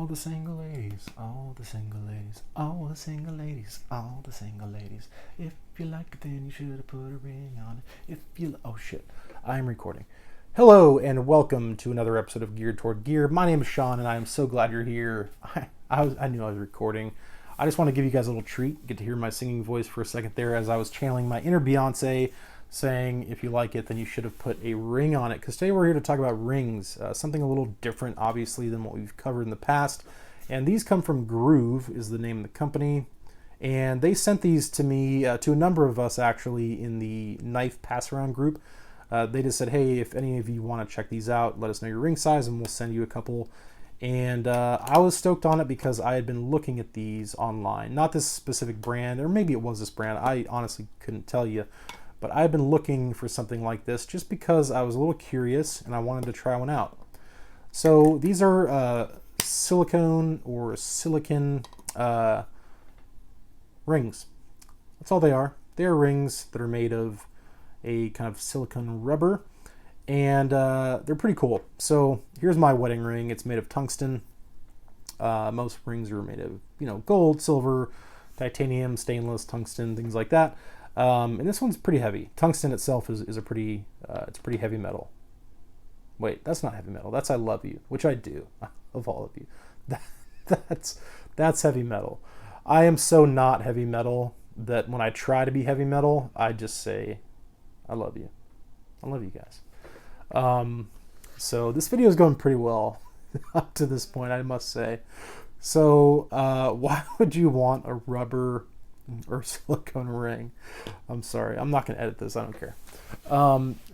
All the single ladies, all the single ladies, all the single ladies, all the single ladies. If you like it, then you should have put a ring on it. If you... Oh, shit. I am recording. Hello, and welcome to another episode of Geared Toward Gear. My name is Sean, and I am so glad you're here. I knew I was recording. I just want to give you guys a little treat. Get to hear my singing voice for a second there as I was channeling my inner Beyonce, saying, if you like it, then you should have put a ring on it. Because today we're here to talk about rings, something a little different, obviously, than what we've covered in the past. And these come from Groove, is the name of the company. And they sent these to me, to a number of us, actually, in the knife pass-around group. They just said, hey, if any of you want to check these out, let us know your ring size, and we'll send you a couple. And I was stoked on it because I had been looking at these online. Not this specific brand, or maybe it was this brand. I honestly couldn't tell you. But I've been looking for something like this just because I was a little curious and I wanted to try one out. So these are silicone or silicon rings. That's all they are. They are rings that are made of a kind of silicone rubber, and they're pretty cool. So here's my wedding ring. It's made of tungsten. Most rings are made of, gold, silver, titanium, stainless, tungsten, things like that. And this one's pretty heavy. Tungsten itself is a pretty, it's pretty heavy metal. Wait, that's not heavy metal. That's I love you, which I do, of all of you. That's heavy metal. I am so not heavy metal that when I try to be heavy metal, I just say, I love you. I love you guys. So this video is going pretty well up to this point, I must say. So why would you want a rubber or silicone ring? I'm sorry, I'm not going to edit this, I don't care.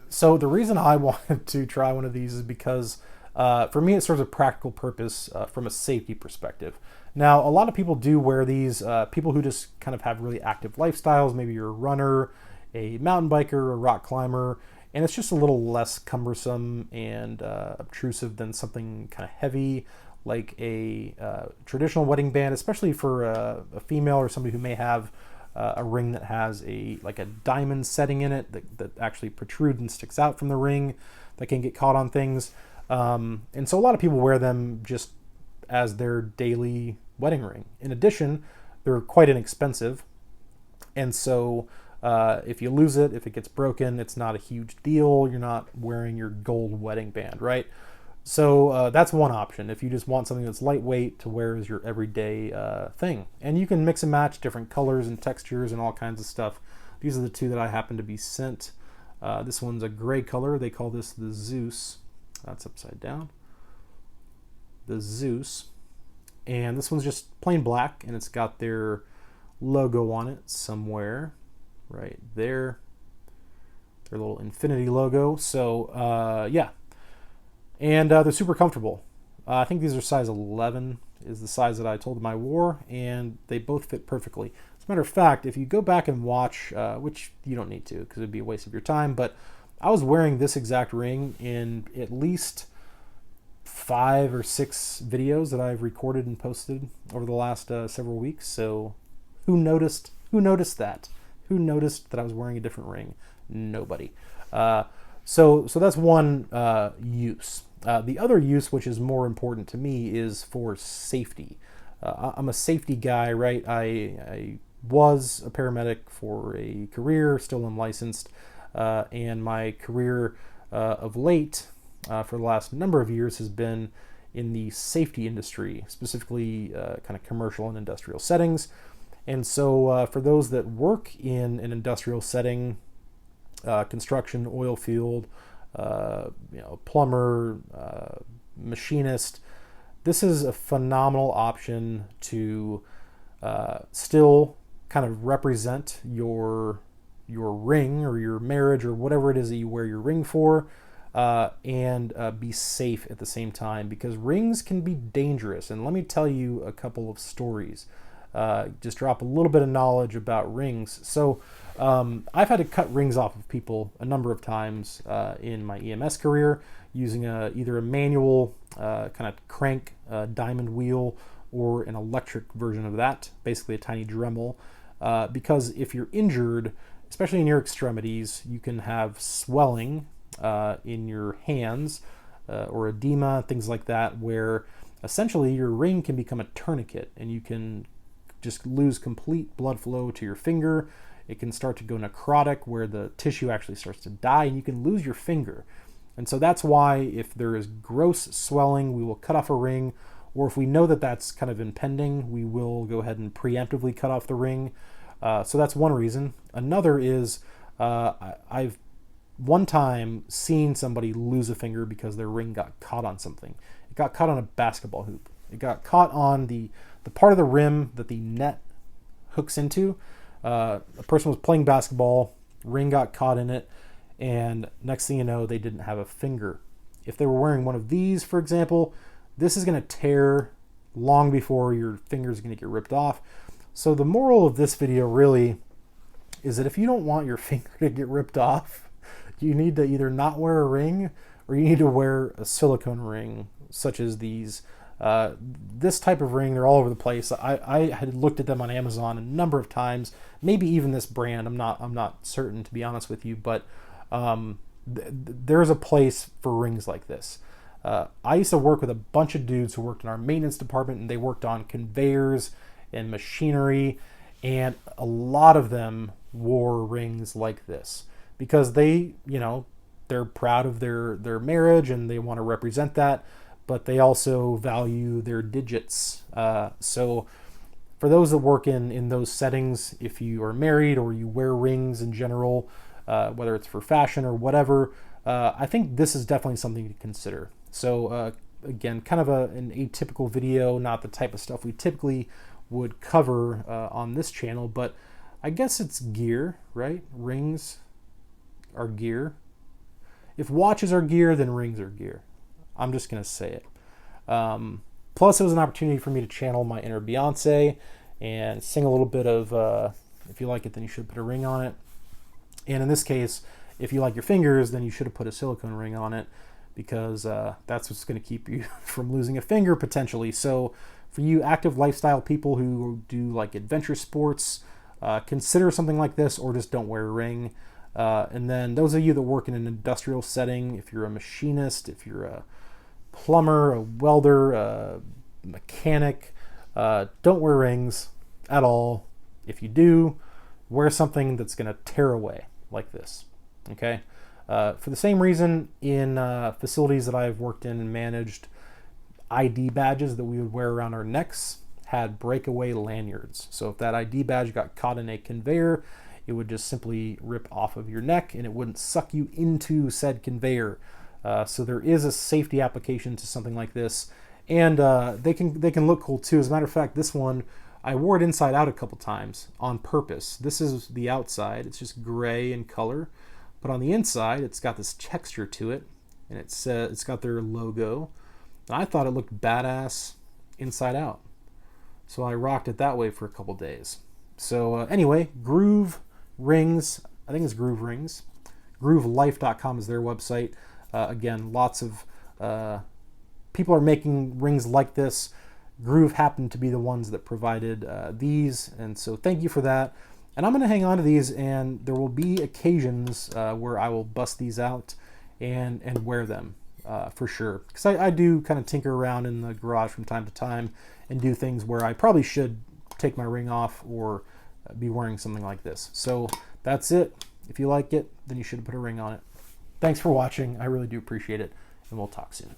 So the reason I wanted to try one of these is because for me it serves a practical purpose from a safety perspective. Now, a lot of people do wear these, people who just kind of have really active lifestyles. Maybe you're a runner, a mountain biker, a rock climber, and it's just a little less cumbersome and obtrusive than something kind of heavy like a traditional wedding band, especially for a female or somebody who may have a ring that has a diamond setting in it that actually protrudes and sticks out from the ring that can get caught on things. And so a lot of people wear them just as their daily wedding ring. In addition, they're quite inexpensive. And so if you lose it, if it gets broken, it's not a huge deal. You're not wearing your gold wedding band, right? So that's one option if you just want something that's lightweight to wear as your everyday thing. And you can mix and match different colors and textures and all kinds of stuff. These are the two that I happen to be sent. This one's a gray color. They call this the Zeus. That's upside down. The Zeus. And this one's just plain black, and it's got their logo on it somewhere right there. Their little infinity logo. So yeah. And they're super comfortable. I think these are size 11 is the size that I told them I wore, and they both fit perfectly. As a matter of fact, if you go back and watch, which you don't need to because it'd be a waste of your time, but I was wearing this exact ring in at least 5 or 6 videos that I've recorded and posted over the last several weeks. So who noticed that? Who noticed that I was wearing a different ring? Nobody. So that's one use. The other use, which is more important to me, is for safety. I'm a safety guy, right? I was a paramedic for a career, still unlicensed, and my career of late for the last number of years has been in the safety industry, specifically kind of commercial and industrial settings. And so for those that work in an industrial setting, construction, oil field, plumber, machinist, this is a phenomenal option to still kind of represent your ring or your marriage or whatever it is that you wear your ring for, and be safe at the same time, because rings can be dangerous. And let me tell you a couple of stories. Just drop a little bit of knowledge about rings. So I've had to cut rings off of people a number of times in my EMS career using either a manual kind of crank diamond wheel or an electric version of that, basically a tiny Dremel, because if you're injured, especially in your extremities, you can have swelling in your hands or edema, things like that, where essentially your ring can become a tourniquet, and you can just lose complete blood flow to your finger. It can start to go necrotic, where the tissue actually starts to die, and you can lose your finger. And so that's why if there is gross swelling, we will cut off a ring, or if we know that that's kind of impending, we will go ahead and preemptively cut off the ring. So that's one reason. Another is I've one time seen somebody lose a finger because their ring got caught on something. It got caught on a basketball hoop. It got caught on the part of the rim that the net hooks into. A person was playing basketball, ring got caught in it, and next thing you know, they didn't have a finger. If they were wearing one of these, for example, this is going to tear long before your finger is going to get ripped off. So the moral of this video really is that if you don't want your finger to get ripped off, you need to either not wear a ring, or you need to wear a silicone ring, such as these. This type of ring, they're all over the place. I had looked at them on Amazon a number of times, maybe even this brand. I'm not certain, to be honest with you, but there's a place for rings like this. I used to work with a bunch of dudes who worked in our maintenance department, and they worked on conveyors and machinery, and a lot of them wore rings like this because they, they're proud of their marriage and they want to represent that, but they also value their digits. So for those that work in those settings, if you are married or you wear rings in general, whether it's for fashion or whatever, I think this is definitely something to consider. So again, kind of an atypical video, not the type of stuff we typically would cover on this channel, but I guess it's gear, right? Rings are gear. If watches are gear, then rings are gear. I'm just gonna say it. Plus, it was an opportunity for me to channel my inner Beyonce and sing a little bit of if you like it, then you should put a ring on it. And in this case, if you like your fingers, then you should have put a silicone ring on it, because that's what's going to keep you from losing a finger potentially. So for you active lifestyle people who do like adventure sports, consider something like this, or just don't wear a ring. And then those of you that work in an industrial setting, if you're a machinist, if you're a plumber, a welder, a mechanic, don't wear rings at all. If you do, wear something that's going to tear away like this. Okay. For the same reason, in facilities that I've worked in and managed, ID badges that we would wear around our necks had breakaway lanyards. So if that ID badge got caught in a conveyor, it would just simply rip off of your neck and it wouldn't suck you into said conveyor. So there is a safety application to something like this, and they can look cool too. As a matter of fact, this one, I wore it inside out a couple times on purpose. This is the outside. It's just gray in color. But on the inside, it's got this texture to it, and it's got their logo. And I thought it looked badass inside out. So I rocked it that way for a couple days. So anyway, Groove Rings, I think it's Groove Rings. GrooveLife.com is their website. Again, lots of people are making rings like this. Groove happened to be the ones that provided these, and so thank you for that. And I'm going to hang on to these, and there will be occasions where I will bust these out and wear them for sure. Because I do kind of tinker around in the garage from time to time and do things where I probably should take my ring off or be wearing something like this. So that's it. If you like it, then you should put a ring on it. Thanks for watching. I really do appreciate it, and we'll talk soon.